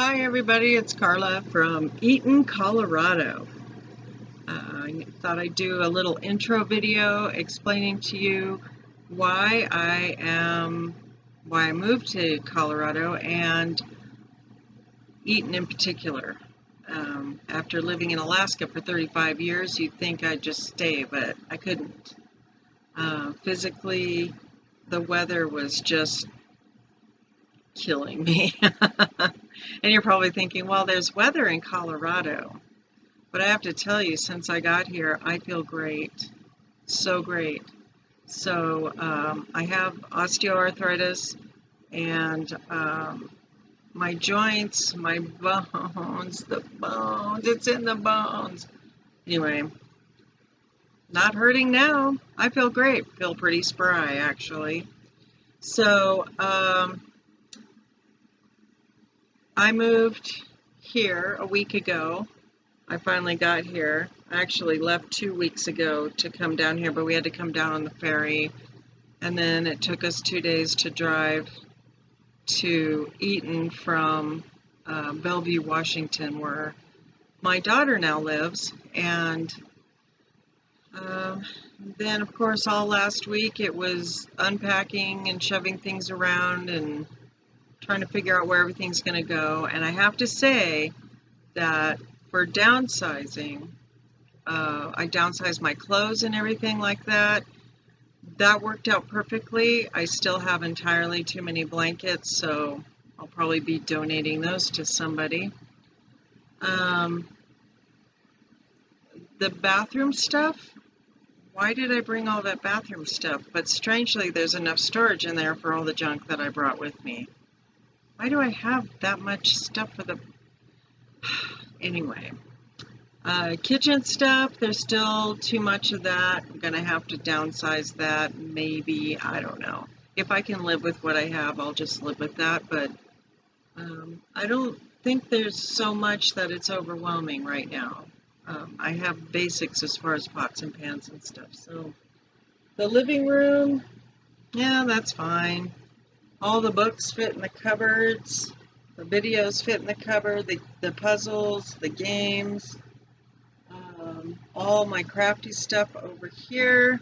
Hi everybody, it's Carla from Eaton, Colorado. I thought I'd do a little intro video explaining to you why I moved to Colorado and Eaton in particular. After living in Alaska for 35 years, you'd think I'd just stay, but I couldn't. Physically, the weather was just killing me. And you're probably thinking, well, there's weather in Colorado. But I have to tell you, since I got here, I feel great. So great. So I have osteoarthritis and my joints, my bones, it's in the bones. Anyway, not hurting now. I feel great. Feel pretty spry, actually. So I moved here a week ago. I finally got here. I actually left 2 weeks ago to come down here, but we had to come down on the ferry. And then it took us 2 days to drive to Eaton from Bellevue, Washington, where my daughter now lives. And then, of course, all last week it was unpacking and shoving things around and trying to figure out where everything's going to go. And I have to say that for downsizing, I downsized my clothes and everything like that. That worked out perfectly. I still have entirely too many blankets, so I'll probably be donating those to somebody. The bathroom stuff, why did I bring all that bathroom stuff? But strangely, there's enough storage in there for all the junk that I brought with me. Why do I have that much stuff for the... Anyway, kitchen stuff, there's still too much of that. I'm going to have to downsize that, maybe, I don't know. If I can live with what I have, I'll just live with that, but I don't think there's so much that it's overwhelming right now. I have basics as far as pots and pans and stuff. So the living room, yeah, that's fine. All the books fit in the cupboards. The videos fit in the cupboard. The puzzles, the games. All my crafty stuff over here,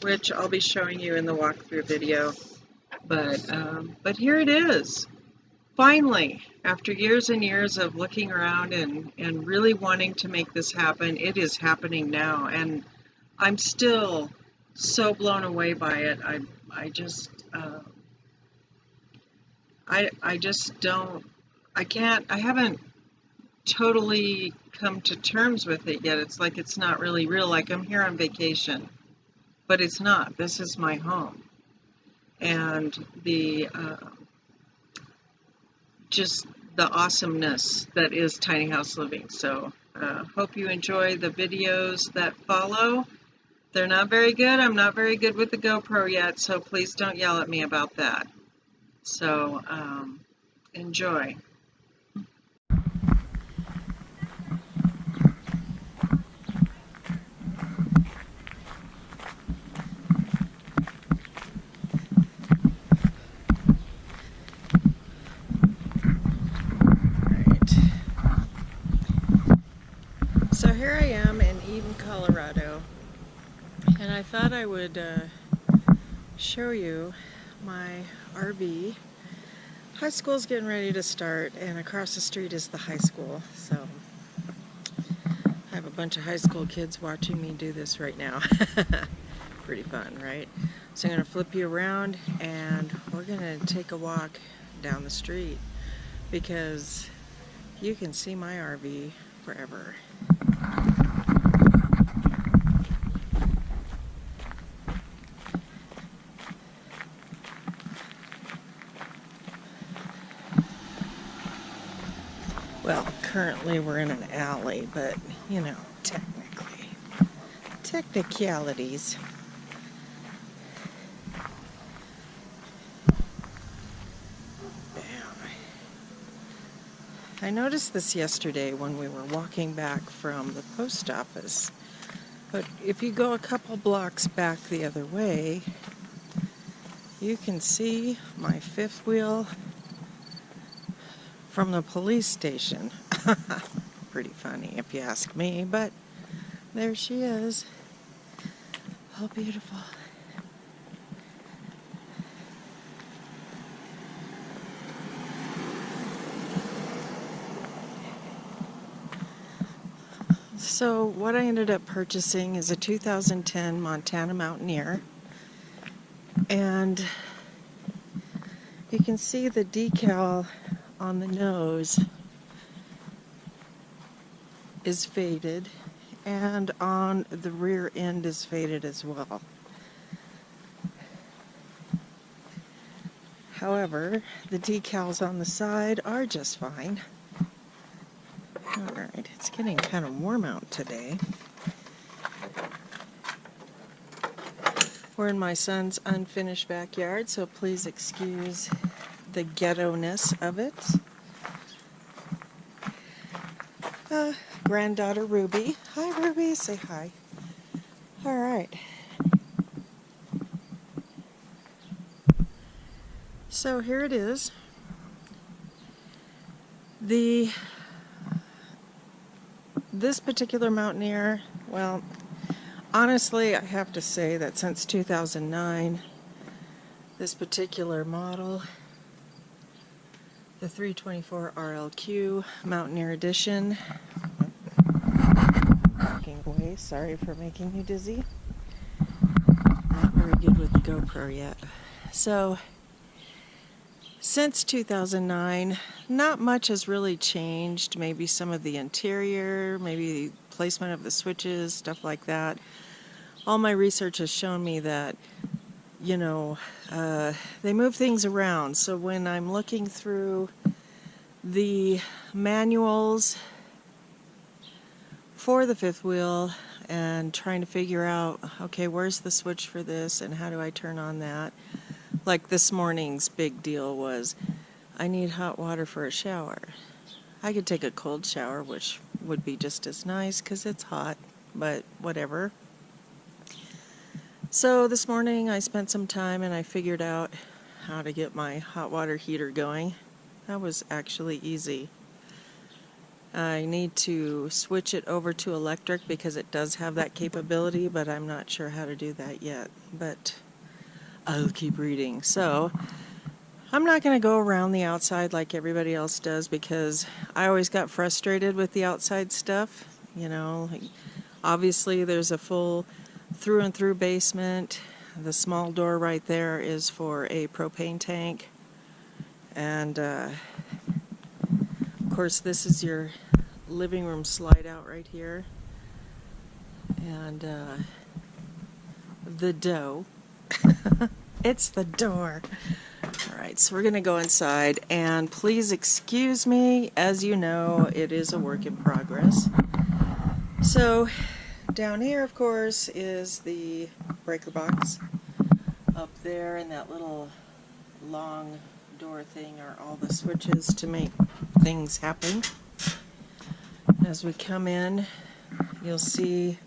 which I'll be showing you in the walkthrough video. But here it is. Finally, after years and years of looking around and really wanting to make this happen, it is happening now, and I'm still so blown away by it. I just don't, I haven't totally come to terms with it yet. It's like it's not really real, like I'm here on vacation, but it's not. This is my home, and just the awesomeness that is tiny house living. So hope you enjoy the videos that follow. They're not very good. I'm not very good with the GoPro yet, so please don't yell at me about that. So enjoy. So here I am in Eaton, Colorado, and I thought I would show you my RV. High school's getting ready to start, and across the street is the high school, so I have a bunch of high school kids watching me do this right now. Pretty fun, right? So I'm going to flip you around, and we're going to take a walk down the street, because you can see my RV forever. Well, currently we're in an alley, but, you know, technicalities. Bam. I noticed this yesterday when we were walking back from the post office, but if you go a couple blocks back the other way, you can see my fifth wheel from the police station. Pretty funny if you ask me, but there she is. Oh, beautiful. So what I ended up purchasing is a 2010 Montana Mountaineer, and you can see the decal on the nose is faded, and on the rear end is faded as well. However, the decals on the side are just fine. Alright, it's getting kind of warm out today. We're in my son's unfinished backyard, so please excuse the ghetto-ness of it. Granddaughter Ruby. Hi, Ruby. Say hi. Alright. So here it is. This particular Mountaineer, well, honestly, I have to say that since 2009, this particular model, the 324 RLQ Mountaineer Edition, walking away, sorry for making you dizzy, not very good with the GoPro yet. So, since 2009, not much has really changed. Maybe some of the interior, maybe the placement of the switches, stuff like that. All my research has shown me that, you know, they move things around. So when I'm looking through the manuals for the fifth wheel and trying to figure out, okay, where's the switch for this and how do I turn on that? Like this morning's big deal was, I need hot water for a shower. I could take a cold shower, which would be just as nice because it's hot, but whatever. So this morning I spent some time and I figured out how to get my hot water heater going. That was actually easy. I need to switch it over to electric because it does have that capability, but I'm not sure how to do that yet. But I'll keep reading. So I'm not going to go around the outside like everybody else does because I always got frustrated with the outside stuff. You know, obviously there's a full through and through basement. The small door right there is for a propane tank. And of course this is your living room slide out right here. And the dough. It's the door. Alright, so we're going to go inside, and please excuse me. As you know, it is a work in progress. So, down here, of course, is the breaker box. Up there in that little long door thing are all the switches to make things happen. As we come in, you'll see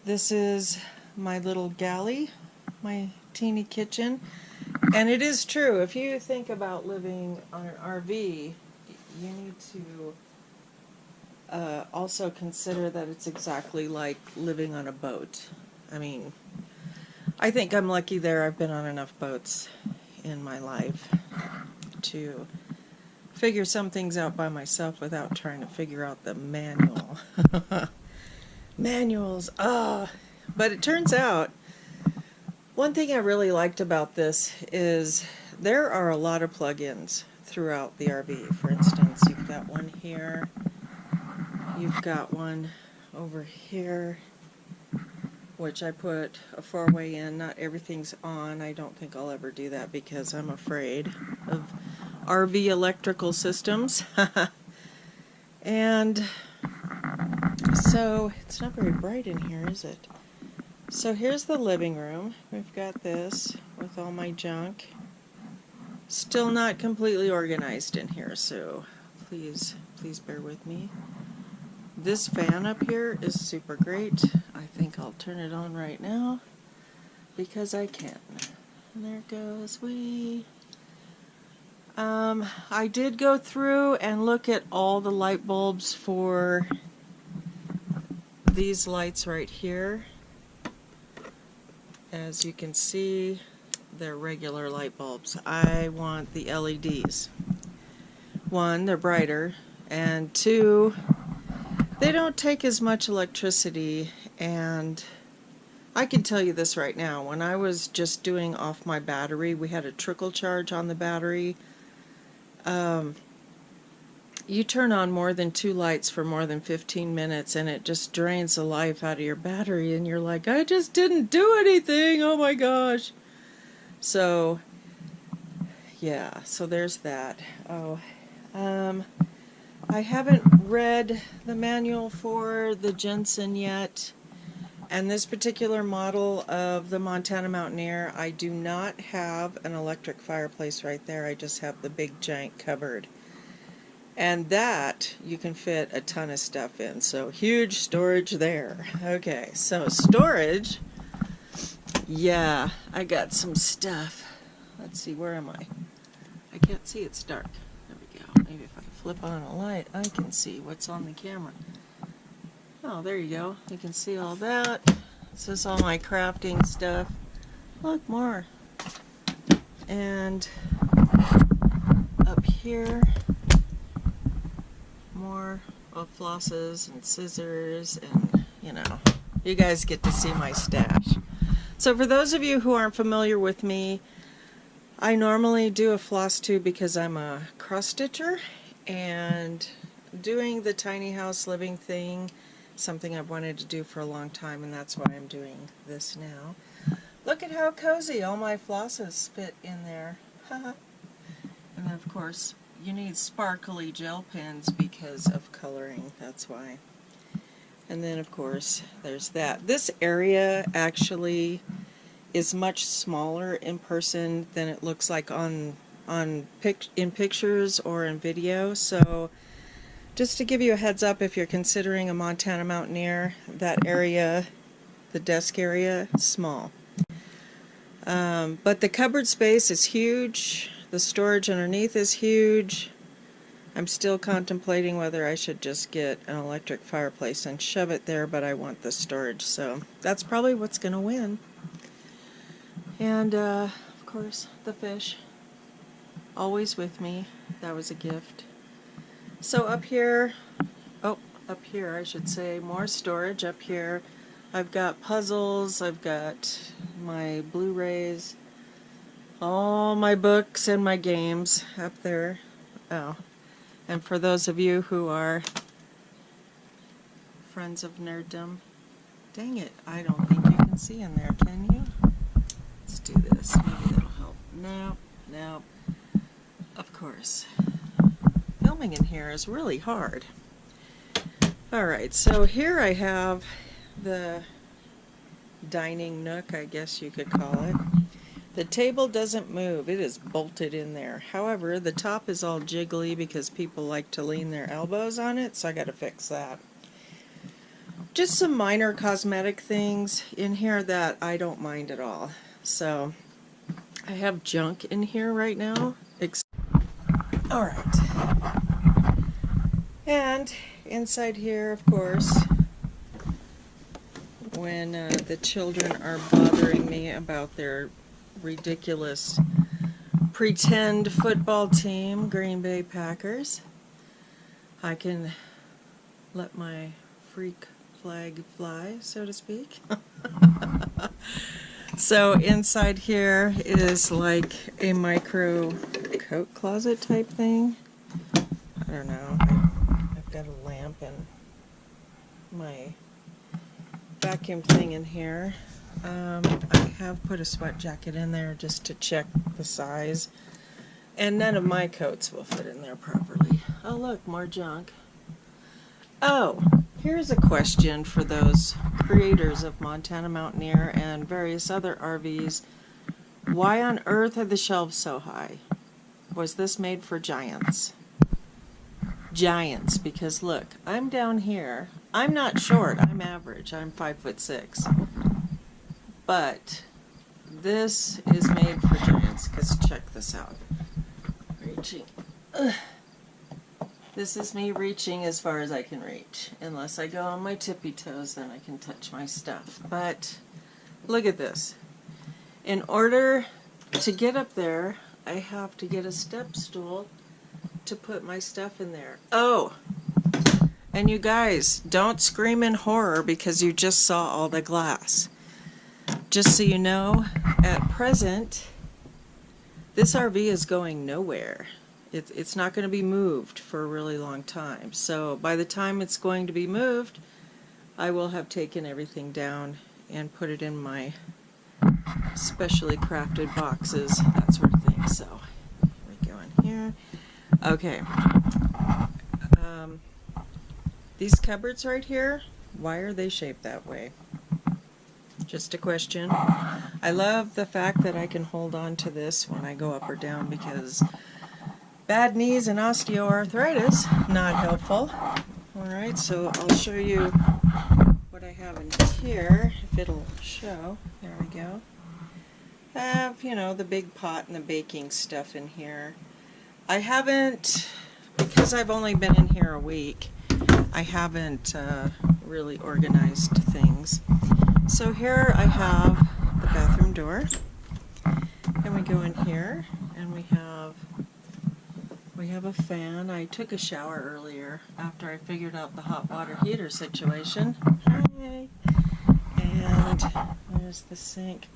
this is my little galley, my teeny kitchen. And it is true, if you think about living on an RV, you need to also consider that it's exactly like living on a boat. I mean, I think I'm lucky there. I've been on enough boats in my life to figure some things out by myself without trying to figure out the manual. Manuals, but it turns out one thing I really liked about this is there are a lot of plug-ins throughout the RV. For instance, you've got one here, you've got one over here, which I put a four-way in. Not everything's on. I don't think I'll ever do that because I'm afraid of RV electrical systems. And so it's not very bright in here, is it? So here's the living room. We've got this with all my junk. Still not completely organized in here, so please bear with me. This fan up here is super great. I think I'll turn it on right now because I can. And there goes we. I did go through and look at all the light bulbs for these lights right here. As you can see, they're regular light bulbs. I want the LEDs. One, they're brighter, and two, they don't take as much electricity. And I can tell you this right now, when I was just doing off my battery, we had a trickle charge on the battery. You turn on more than 2 lights for more than 15 minutes and it just drains the life out of your battery, and you're like, I just didn't do anything, oh my gosh. So yeah, so there's that. I haven't read the manual for the Jensen yet, and this particular model of the Montana Mountaineer, I do not have an electric fireplace right there. I just have the big giant cupboard. And that you can fit a ton of stuff in, so huge storage there. Okay, so storage, yeah, I got some stuff. Let's see, where am I? I can't see, it's dark. There we go. Maybe if I flip on a light, I can see what's on the camera. Oh, there you go. You can see all that. This is all my crafting stuff. Look, more. And up here, more flosses and scissors, and you know, you guys get to see my stash. So for those of you who aren't familiar with me, I normally do a floss tube because I'm a cross stitcher, and doing the tiny house living thing, something I've wanted to do for a long time, and that's why I'm doing this now. Look at how cozy all my flosses fit in there. And then of course you need sparkly gel pens because of coloring, that's why. And then of course there's that. This area actually is much smaller in person than it looks like in pictures or in video. So just to give you a heads up, if you're considering a Montana Mountaineer, that area, the desk area, small. But the cupboard space is huge. The storage underneath is huge. I'm still contemplating whether I should just get an electric fireplace and shove it there, but I want the storage, so that's probably what's going to win. And of course, the fish, always with me. That was a gift. So up here, I should say, more storage up here. I've got puzzles, I've got my Blu-rays, all my books and my games up there. Oh, and for those of you who are friends of nerddom, dang it, I don't think you can see in there, can you? Let's do this, maybe that'll help. No, of course. Filming in here is really hard. Alright, so here I have the dining nook, I guess you could call it. The table doesn't move, it is bolted in there. However, the top is all jiggly because people like to lean their elbows on it, so I gotta fix that. Just some minor cosmetic things in here that I don't mind at all. So, I have junk in here right now. Alright. And inside here, of course, when the children are bothering me about their ridiculous pretend football team, Green Bay Packers, I can let my freak flag fly, so to speak. So inside here is like a micro coat closet type thing. I don't know. I've got a lamp and my vacuum thing in here. I have put a sweat jacket in there just to check the size, and none of my coats will fit in there properly. Oh look, more junk. Oh, here's a question for those creators of Montana Mountaineer and various other RVs. Why on earth are the shelves so high? Was this made for giants? Giants, because look, I'm down here. I'm not short, I'm average. I'm 5'6". But this is made for giants, because check this out. Right reaching. This is me reaching as far as I can reach. Unless I go on my tippy toes, then I can touch my stuff. But look at this. In order to get up there, I have to get a step stool to put my stuff in there. Oh, and you guys, don't scream in horror because you just saw all the glass. Just so you know, at present, this RV is going nowhere. It's not going to be moved for a really long time. So by the time it's going to be moved, I will have taken everything down and put it in my specially crafted boxes, that sort of thing. So we go in here. Okay. These cupboards right here, why are they shaped that way? Just a question. I love the fact that I can hold on to this when I go up or down because bad knees and osteoarthritis, not helpful. Alright, so I'll show you what I have in here, if it'll show. There we go. I have, you know, the big pot and the baking stuff in here. I haven't, because I've only been in here a week, I haven't really organized things. So here I have the bathroom door, and we go in here, and we have a fan. I took a shower earlier after I figured out the hot water heater situation. Hi. And there's the sink.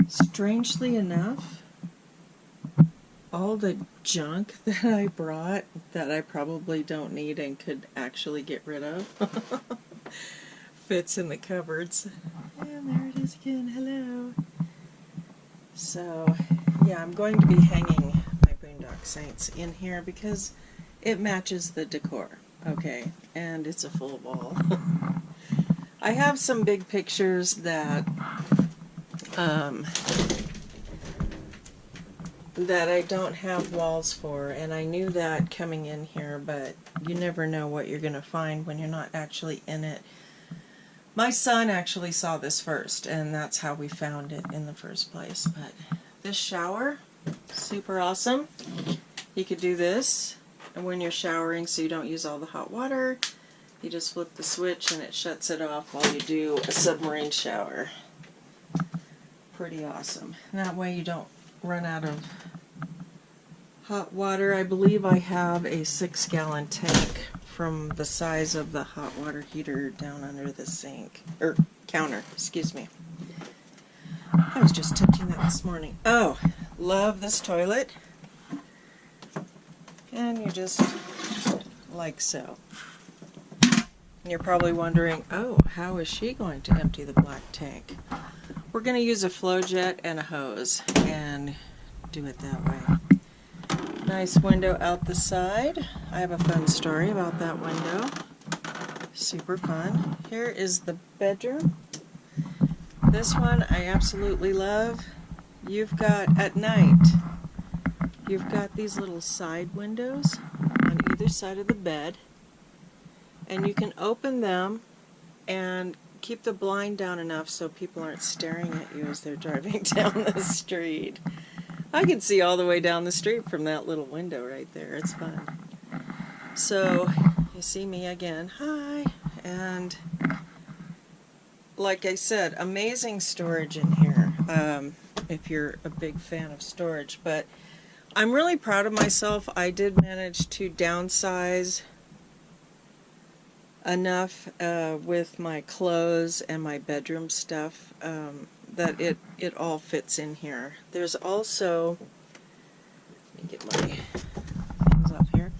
Strangely enough, all the junk that I brought that I probably don't need and could actually get rid of fits in the cupboards. And there it is again. Hello. So, yeah, I'm going to be hanging my Boondock Saints in here because it matches the decor. Okay, and it's a full wall. I have some big pictures that that I don't have walls for, and I knew that coming in here, but you never know what you're going to find when you're not actually in it. My son actually saw this first, and that's how we found it in the first place. But this shower, super awesome. You could do this, and when you're showering so you don't use all the hot water, you just flip the switch and it shuts it off while you do a submarine shower. Pretty awesome. And that way you don't run out of hot water. I believe I have a 6-gallon tank from the size of the hot water heater down under the sink, or counter, excuse me. I was just touching that this morning. Oh, love this toilet. And you just, like so. And you're probably wondering, oh, how is she going to empty the black tank? We're going to use a flow jet and a hose and do it that way. Nice window out the side. I have a fun story about that window. Super fun. Here is the bedroom. This one I absolutely love. You've got, at night, you've got these little side windows on either side of the bed, and you can open them and keep the blind down enough so people aren't staring at you as they're driving down the street. I can see all the way down the street from that little window right there. It's fun. So, you see me again. Hi. And, like I said, amazing storage in here, if you're a big fan of storage. But I'm really proud of myself. I did manage to downsize enough with my clothes and my bedroom stuff that it all fits in here. There's also, let me get my things up here.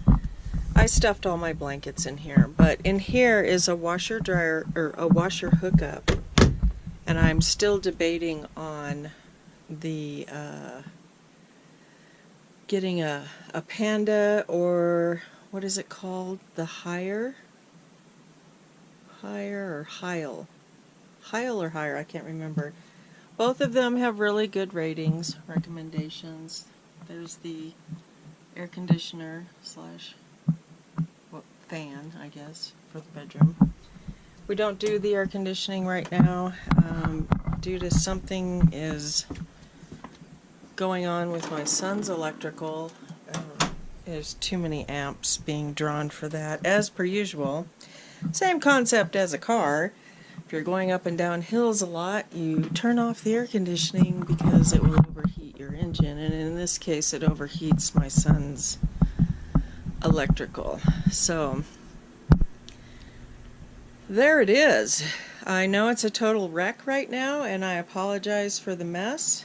I stuffed all my blankets in here, but in here is a washer dryer, or a washer hookup, and I'm still debating on the getting a Panda, or what is it called, the Hire or Heil or Hire, I can't remember. Both of them have really good ratings, recommendations. There's the air conditioner slash fan, I guess, for the bedroom. We don't do the air conditioning right now due to something is going on with my son's electrical. There's too many amps being drawn for that, as per usual. Same concept as a car. If you're going up and down hills a lot, you turn off the air conditioning because it will overheat your engine, and in this case it overheats my son's electrical. So there it is. I know it's a total wreck right now, and I apologize for the mess.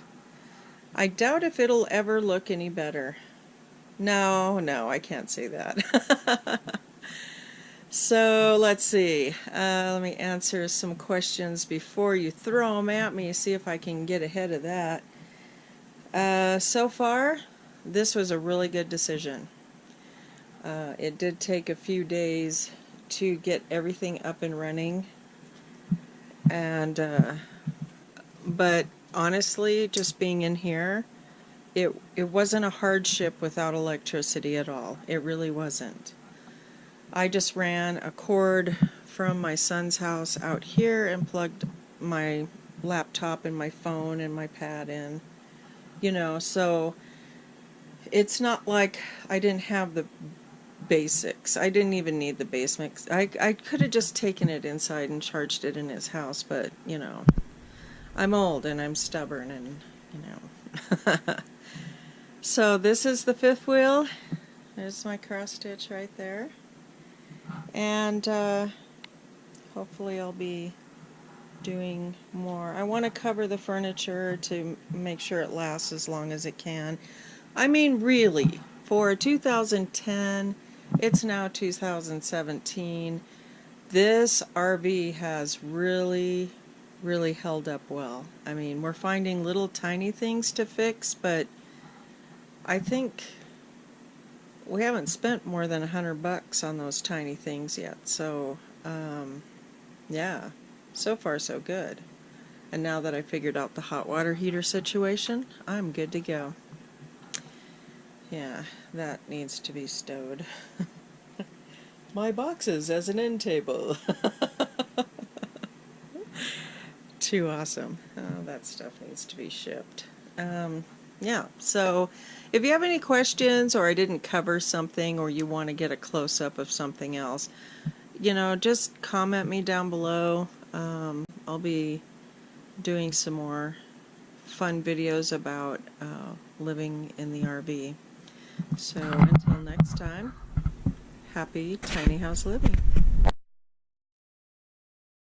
I doubt if it'll ever look any better. No, I can't say that. So let's see. Let me answer some questions before you throw them at me, see if I can get ahead of that. So far, this was a really good decision. It did take a few days to get everything up and running, and but honestly, just being in here, it wasn't a hardship without electricity at all. It really wasn't. I just ran a cord from my son's house out here and plugged my laptop and my phone and my pad in, so it's not like I didn't have the basics. I didn't even need the basics. I could have just taken it inside and charged it in his house, but I'm old and I'm stubborn, and So this is the fifth wheel. There's my cross stitch right there. And hopefully I'll be doing more. I want to cover the furniture to make sure it lasts as long as it can. I mean, really, for 2010, it's now 2017. This RV has really held up well. I mean, we're finding little tiny things to fix, but I think we haven't spent more than $100 on those tiny things yet. So, yeah, so far so good. And now that I figured out the hot water heater situation, I'm good to go. Yeah, that needs to be stowed. My boxes as an end table. Too awesome. Oh, that stuff needs to be shipped. Yeah, so if you have any questions, or I didn't cover something, or you want to get a close-up of something else, just comment me down below. I'll be doing some more fun videos about living in the RV. So until next time, happy tiny house living.